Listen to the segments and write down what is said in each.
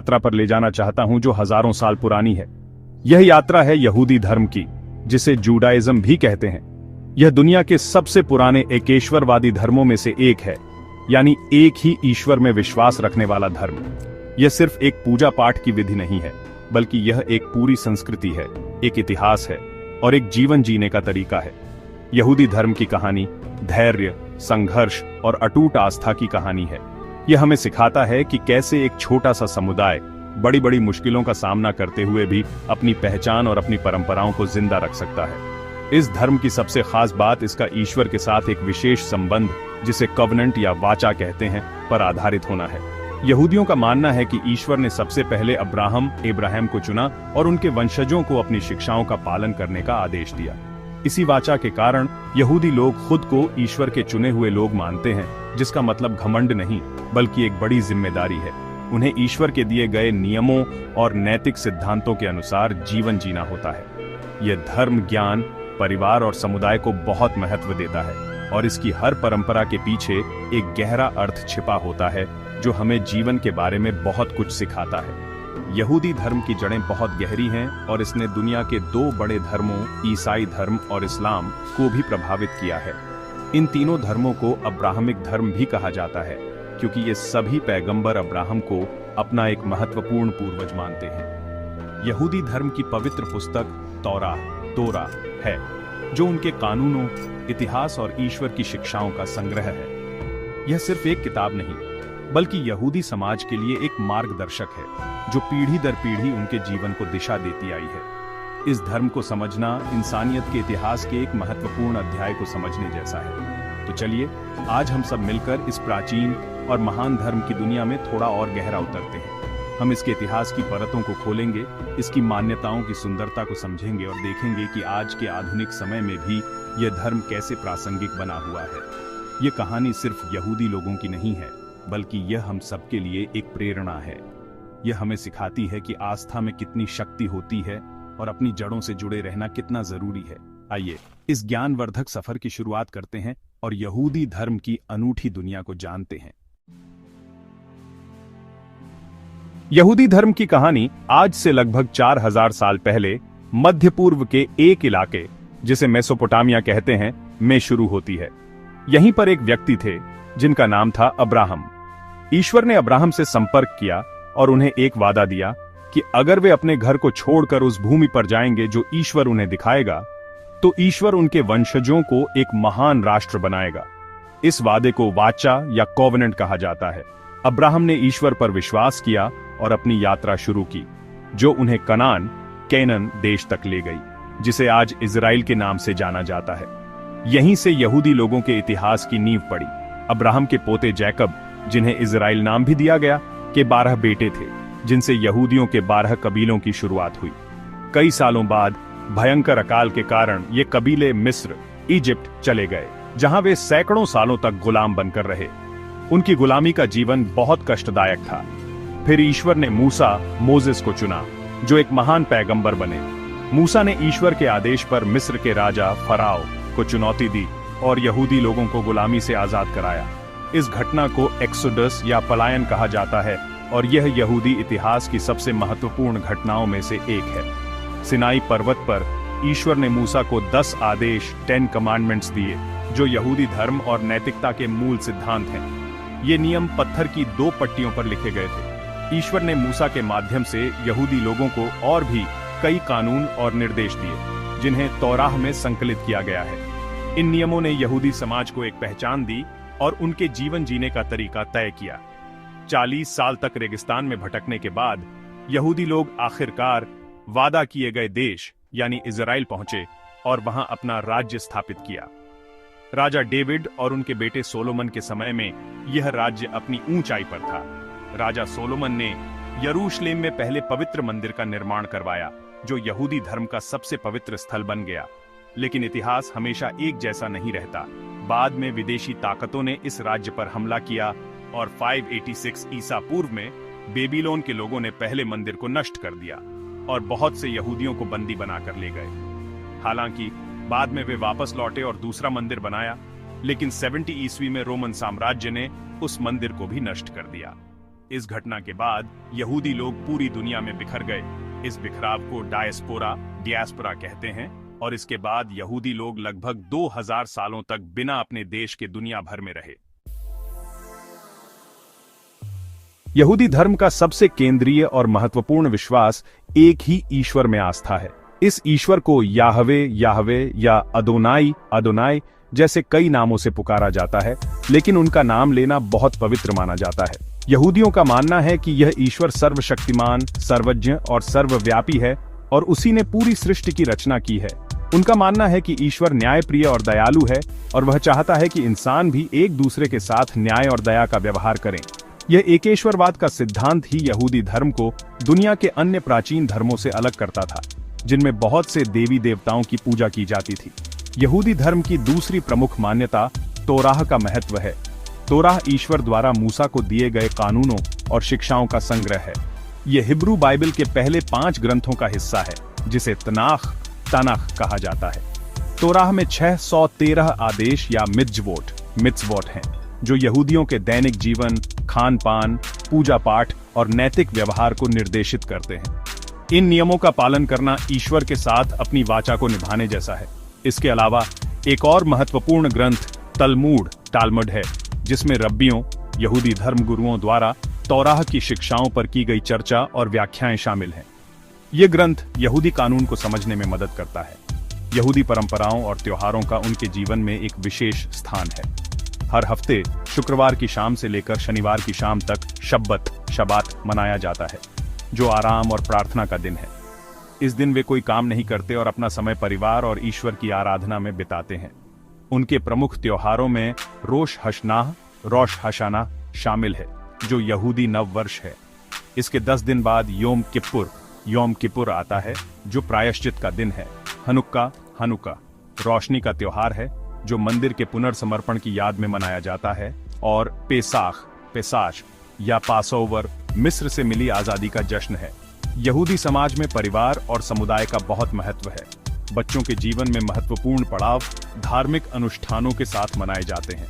यात्रा पर ले जाना चाहता हूं जो हजारों साल पुरानी है। यह यात्रा है यहूदी धर्म की, जिसे जूडाइज्म भी कहते हैं। यह दुनिया के सबसे पुराने एकेश्वरवादी धर्मों में से एक है, यानी एक ही ईश्वर में विश्वास रखने वाला धर्म। यह सिर्फ एक पूजा पाठ की विधि नहीं है, बल्कि यह एक पूरी संस्कृति है, एक इतिहास है और एक जीवन जीने का तरीका है। यहूदी धर्म की कहानी धैर्य, संघर्ष और अटूट आस्था की कहानी है। यह हमें सिखाता है कि कैसे एक छोटा सा समुदाय बड़ी बड़ी मुश्किलों का सामना करते हुए भी अपनी पहचान और अपनी परंपराओं को जिंदा रख सकता है। इस धर्म की सबसे खास बात इसका ईश्वर के साथ एक विशेष संबंध, जिसे कवनेंट या वाचा कहते हैं, पर आधारित होना है। यहूदियों का मानना है कि ईश्वर ने सबसे पहले इब्राहिम को चुना और उनके वंशजों को अपनी शिक्षाओं का पालन करने का आदेश दिया। इसी वाचा के कारण यहूदी लोग खुद को ईश्वर के चुने हुए लोग मानते हैं, जिसका मतलब घमंड नहीं बल्कि एक बड़ी जिम्मेदारी है। उन्हें ईश्वर के दिए गए नियमों और नैतिक सिद्धांतों के अनुसार जीवन जीना होता है। यह धर्म ज्ञान, परिवार और समुदाय को बहुत महत्व देता है और इसकी हर परंपरा के पीछे एक गहरा अर्थ छिपा होता है जो हमें जीवन के बारे में बहुत कुछ सिखाता है। यहूदी धर्म की जड़ें बहुत गहरी हैं और इसने दुनिया के दो बड़े धर्मों, ईसाई धर्म और इस्लाम, को भी प्रभावित किया है। इन तीनों धर्मों को अब्राहमिक धर्म भी कहा जाता है, क्योंकि ये सभी पैगंबर अब्राहम को अपना एक महत्वपूर्ण पूर्वज मानते हैं। यहूदी धर्म की पवित्र पुस्तक तोरा है, जो उनके कानूनों, इतिहास और ईश्वर की शिक्षाओं का संग्रह है। यह सिर्फ एक किताब नहीं, बल्कि यहूदी समाज के लिए एक मार्गदर्शक है, जो पीढ़ी दर पीढ़ी उनके जीवन को दिशा देती आई है। इस धर्म को समझना इंसानियत के इतिहास के एक महत्वपूर्ण अध्याय को समझने जैसा है। तो चलिए आज हम सब मिलकर इस प्राचीन और महान धर्म की दुनिया में थोड़ा और गहरा उतरते हैं। हम इसके इतिहास की परतों को खोलेंगे, इसकी मान्यताओं की सुंदरता को समझेंगे और देखेंगे कि आज के आधुनिक समय में भी यह धर्म कैसे प्रासंगिक बना हुआ है। यह कहानी सिर्फ यहूदी लोगों की नहीं है, बल्कि यह हम सबके लिए एक प्रेरणा है। यह हमें सिखाती है कि आस्था में कितनी शक्ति होती है और अपनी जड़ों से जुड़े रहना कितना जरूरी है। आइए इस ज्ञानवर्धक सफर की शुरुआत करते हैं और यहूदी धर्म की अनूठी दुनिया को जानते हैं। यहूदी धर्म की कहानी आज से लगभग 4000 साल पहले मध्य पूर्व के एक इलाके, जिसे मेसोपोटामिया कहते हैं, में शुरू होती है। यहीं पर एक व्यक्ति थे जिनका नाम था अब्राहम। ईश्वर ने अब्राहम से संपर्क किया और उन्हें एक वादा दिया कि अगर वे अपने घर को छोड़कर उस भूमि पर जाएंगे जो ईश्वर उन्हें दिखाएगा, तो ईश्वर उनके वंशजों को एक महान राष्ट्र बनाएगा। इस वादे को वाचा या कोवेनेंट कहा जाता है। अब्राहम ने ईश्वर पर विश्वास किया और अपनी यात्रा शुरू की, जो उन्हें कैनन देश तक ले गई, जिसे आज इजराइल के नाम से जाना जाता है। यहीं से यहूदी लोगों के इतिहास की नींव पड़ी। अब्राहम के पोते जैकब, जिन्हें इजराइल नाम भी दिया गया, के 12 बेटे थे, जिनसे यहूदियों के 12 कबीलों की शुरुआत हुई। कई सालों बाद भयंकर अकाल के कारण ये कबीले मिस्र, इजिप्ट चले गए, जहां वे सैकड़ों सालों तक गुलाम बनकर रहे। उनकी गुलामी का जीवन बहुत कष्टदायक था। फिर ईश्वर ने मोसेस को चुना, जो एक महान पैगंबर बने। मूसा ने ईश्वर के आदेश पर मिस्र के राजा फराओ को चुनौती दी और यहूदी लोगों को गुलामी से आजाद कराया। इस घटना को एक्सोडस या पलायन कहा जाता है और यह यहूदी इतिहास की सबसे महत्वपूर्ण घटनाओं में से एक है। सिनाई पर्वत पर ईश्वर ने मूसा को 10 आदेश 10 कमांडमेंट्स दिए, जो यहूदी धर्म और नैतिकता के मूल सिद्धांत हैं। ये नियम पत्थर की 2 पट्टियों पर लिखे गए थे। ईश्वर ने मूसा के माध्यम से यहूदी लोगों को और भी कई कानून और निर्देश दिए, जिन्हें तौराह में संकलित किया गया है। इन नियमों ने यहूदी समाज को एक पहचान दी और उनके जीवन जीने का तरीका तय किया। 40 साल तक रेगिस्तान में भटकने के बाद यहूदी लोग आखिरकार वादा किए गए देश यानी इजराइल पहुंचे और वहां अपना राज्य स्थापित किया। राजा डेविड और उनके बेटे सोलोमन के समय में यह राज्य अपनी ऊंचाई पर था। राजा सोलोमन ने यरूशलेम में पहले पवित्र मंदिर का निर्माण करवाया, जो यहूदी धर्म का सबसे पवित्र स्थल बन गया। लेकिन इतिहास हमेशा एक जैसा नहीं रहता। बाद में विदेशी ताकतों ने इस राज्य पर हमला किया और 586 ईसा पूर्व में बेबीलोन के लोगों ने पहले मंदिर को नष्ट कर दिया और बहुत से यहूदियों को बंदी बनाकर ले गए। हालांकि बाद में वे वापस लौटे और दूसरा मंदिर बनाया, लेकिन 70 ईस्वी में रोमन साम्राज्य ने उस मंदिर को भी नष्ट कर दिया। इस घटना के बाद यहूदी लोग पूरी दुनिया में बिखर गए। इस बिखराव को डियास्पोरा कहते हैं और इसके बाद यहूदी लोग लगभग 2000 सालों तक बिना अपने देश के दुनिया भर में रहे। यहूदी धर्म का सबसे केंद्रीय और महत्वपूर्ण विश्वास एक ही ईश्वर में आस्था है। इस ईश्वर को याहवे या अदोनाई जैसे कई नामों से पुकारा जाता है, लेकिन उनका नाम लेना बहुत पवित्र माना जाता है। यहूदियों का मानना है कि यह ईश्वर सर्वशक्तिमान, सर्वज्ञ और सर्वव्यापी है और उसी ने पूरी सृष्टि की रचना की है। उनका मानना है कि ईश्वर न्यायप्रिय और दयालु है और वह चाहता है कि इंसान भी एक दूसरे के साथ न्याय और दया का व्यवहार करें। यह एकेश्वरवाद का सिद्धांत ही यहूदी धर्म को दुनिया के अन्य प्राचीन धर्मों से अलग करता था, जिनमें बहुत से देवी देवताओं की पूजा की जाती थी। यहूदी धर्म की दूसरी प्रमुख मान्यता तोराह का महत्व है। तोराह ईश्वर द्वारा मूसा को दिए गए कानूनों और शिक्षाओं का संग्रह है। यह हिब्रू बाइबल के पहले 5 ग्रंथों का हिस्सा है, जिसे तनाख कहा जाता है। तोराह में 613 आदेश या मित्ज़वोट हैं, जो यहूदियों के दैनिक जीवन, खान पान, पूजा पाठ और नैतिक व्यवहार को निर्देशित करते हैं। इन नियमों का पालन करना ईश्वर के साथ अपनी वाचा को निभाने जैसा है। इसके अलावा एक और महत्वपूर्ण ग्रंथ तालमुड है, जिसमें रब्बियों, यहूदी धर्म गुरुओं द्वारा तौराह की शिक्षाओं पर की गई चर्चा और व्याख्याएं शामिल हैं। ये ग्रंथ यहूदी कानून को समझने में मदद करता है। यहूदी परंपराओं और त्योहारों का उनके जीवन में एक विशेष स्थान है। हर हफ्ते शुक्रवार की शाम से लेकर शनिवार की शाम तक शबात मनाया जाता है, जो आराम और प्रार्थना का दिन है। इस दिन वे कोई काम नहीं करते और अपना समय परिवार और ईश्वर की आराधना में बिताते हैं। उनके प्रमुख त्योहारों में रोश हशाना शामिल है, जो यहूदी नव वर्ष है। इसके 10 दिन बाद योम किपुर आता है, जो प्रायश्चित का दिन है। हनुक्का रोशनी का त्योहार है, जो मंदिर के पुनर्समर्पण की याद में मनाया जाता है। और पेसाश या पासओवर मिस्र से मिली आजादी का जश्न है। यहूदी समाज में परिवार और समुदाय का बहुत महत्व है। बच्चों के जीवन में महत्वपूर्ण पड़ाव धार्मिक अनुष्ठानों के साथ मनाए जाते हैं।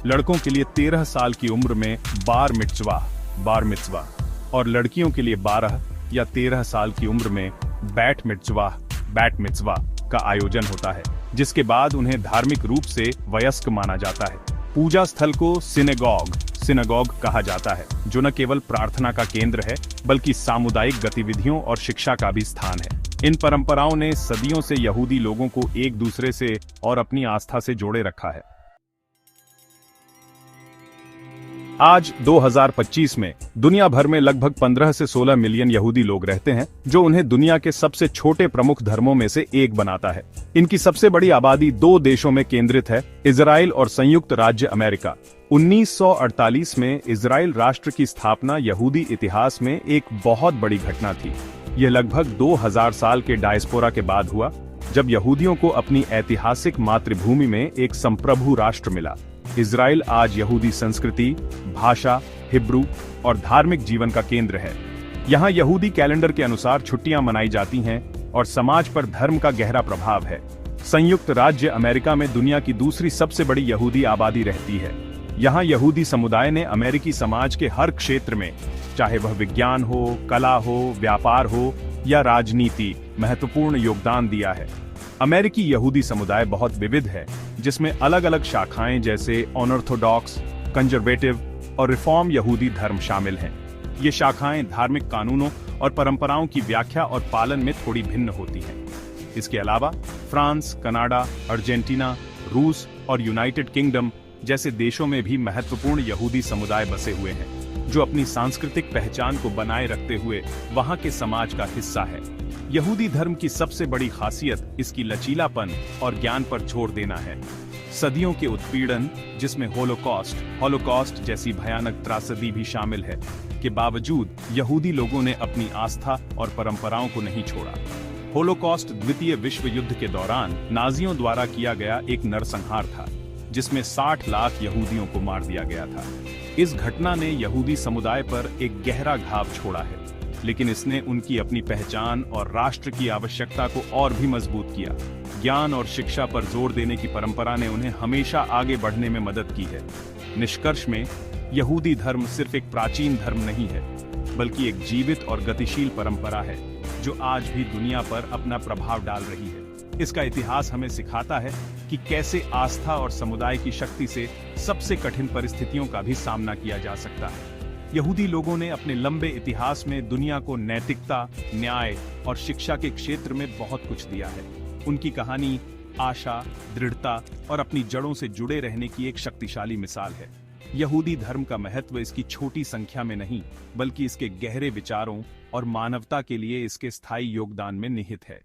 लड़कों के लिए 13 साल की उम्र में बार मित्ज़वा और लड़कियों के लिए 12 या 13 साल की उम्र में बैट मित्ज़वा का आयोजन होता है, जिसके बाद उन्हें धार्मिक रूप से वयस्क माना जाता है। पूजा स्थल को सिनेगॉग कहा जाता है, जो न केवल प्रार्थना का केंद्र है, बल्कि सामुदायिक गतिविधियों और शिक्षा का भी स्थान है। इन परंपराओं ने सदियों से यहूदी लोगों को एक दूसरे से और अपनी आस्था से जोड़े रखा है। आज 2025 में दुनिया भर में लगभग 15 से 16 मिलियन यहूदी लोग रहते हैं, जो उन्हें दुनिया के सबसे छोटे प्रमुख धर्मों में से एक बनाता है। इनकी सबसे बड़ी आबादी 2 देशों में केंद्रित है, इजराइल और संयुक्त राज्य अमेरिका। 1948 में इजराइल राष्ट्र की स्थापना यहूदी इतिहास में एक बहुत बड़ी घटना थी। यह लगभग 2000 साल के डायस्पोरा के बाद हुआ, जब यहूदियों को अपनी ऐतिहासिक मातृभूमि में एक संप्रभु राष्ट्र मिला। इजराइल आज यहूदी संस्कृति, भाषा, हिब्रू और धार्मिक जीवन का केंद्र है। यहाँ यहूदी कैलेंडर के अनुसार छुट्टियां मनाई जाती हैं और समाज पर धर्म का गहरा प्रभाव है। संयुक्त राज्य अमेरिका में दुनिया की दूसरी सबसे बड़ी यहूदी आबादी रहती है। यहाँ यहूदी समुदाय ने अमेरिकी समाज के हर क्षेत्र में, चाहे वह विज्ञान हो, कला हो, व्यापार हो या राजनीति, महत्वपूर्ण योगदान दिया है। अमेरिकी यहूदी समुदाय बहुत विविध है, जिसमें अलग अलग शाखाएं जैसे ऑर्थोडॉक्स, कंजर्वेटिव और रिफॉर्म यहूदी धर्म शामिल हैं। ये शाखाएं धार्मिक कानूनों और परंपराओं की व्याख्या और पालन में थोड़ी भिन्न होती हैं। इसके अलावा फ्रांस, कनाडा, अर्जेंटीना, रूस और यूनाइटेड किंगडम जैसे देशों में भी महत्वपूर्ण यहूदी समुदाय बसे हुए हैं, जो अपनी सांस्कृतिक पहचान को बनाए रखते हुए वहां के समाज का हिस्सा है। यहूदी धर्म की सबसे बड़ी खासियत इसकी लचीलापन और ज्ञान पर जोर देना है। सदियों के उत्पीड़न, जिसमें होलोकॉस्ट जैसी भयानक त्रासदी भी शामिल है, के बावजूद यहूदी लोगों ने अपनी आस्था और परंपराओं को नहीं छोड़ा। होलोकॉस्ट द्वितीय विश्व युद्ध के दौरान नाजियों द्वारा किया गया एक नरसंहार था, जिसमें 60 लाख यहूदियों को मार दिया गया था। इस घटना ने यहूदी समुदाय पर एक गहरा घाव छोड़ा है, लेकिन इसने उनकी अपनी पहचान और राष्ट्र की आवश्यकता को और भी मजबूत किया। ज्ञान और शिक्षा पर जोर देने की परंपरा ने उन्हें हमेशा आगे बढ़ने में मदद की है। निष्कर्ष में यहूदी धर्म सिर्फ एक प्राचीन धर्म नहीं है, बल्कि एक जीवित और गतिशील परंपरा है जो आज भी दुनिया पर अपना प्रभाव डाल रही है। इसका इतिहास हमें सिखाता है कि कैसे आस्था और समुदाय की शक्ति से सबसे कठिन परिस्थितियों का भी सामना किया जा सकता है। यहूदी लोगों ने अपने लंबे इतिहास में दुनिया को नैतिकता, न्याय और शिक्षा के क्षेत्र में बहुत कुछ दिया है। उनकी कहानी आशा, दृढ़ता और अपनी जड़ों से जुड़े रहने की एक शक्तिशाली मिसाल है। यहूदी धर्म का महत्व इसकी छोटी संख्या में नहीं, बल्कि इसके गहरे विचारों और मानवता के लिए इसके स्थायी योगदान में निहित है।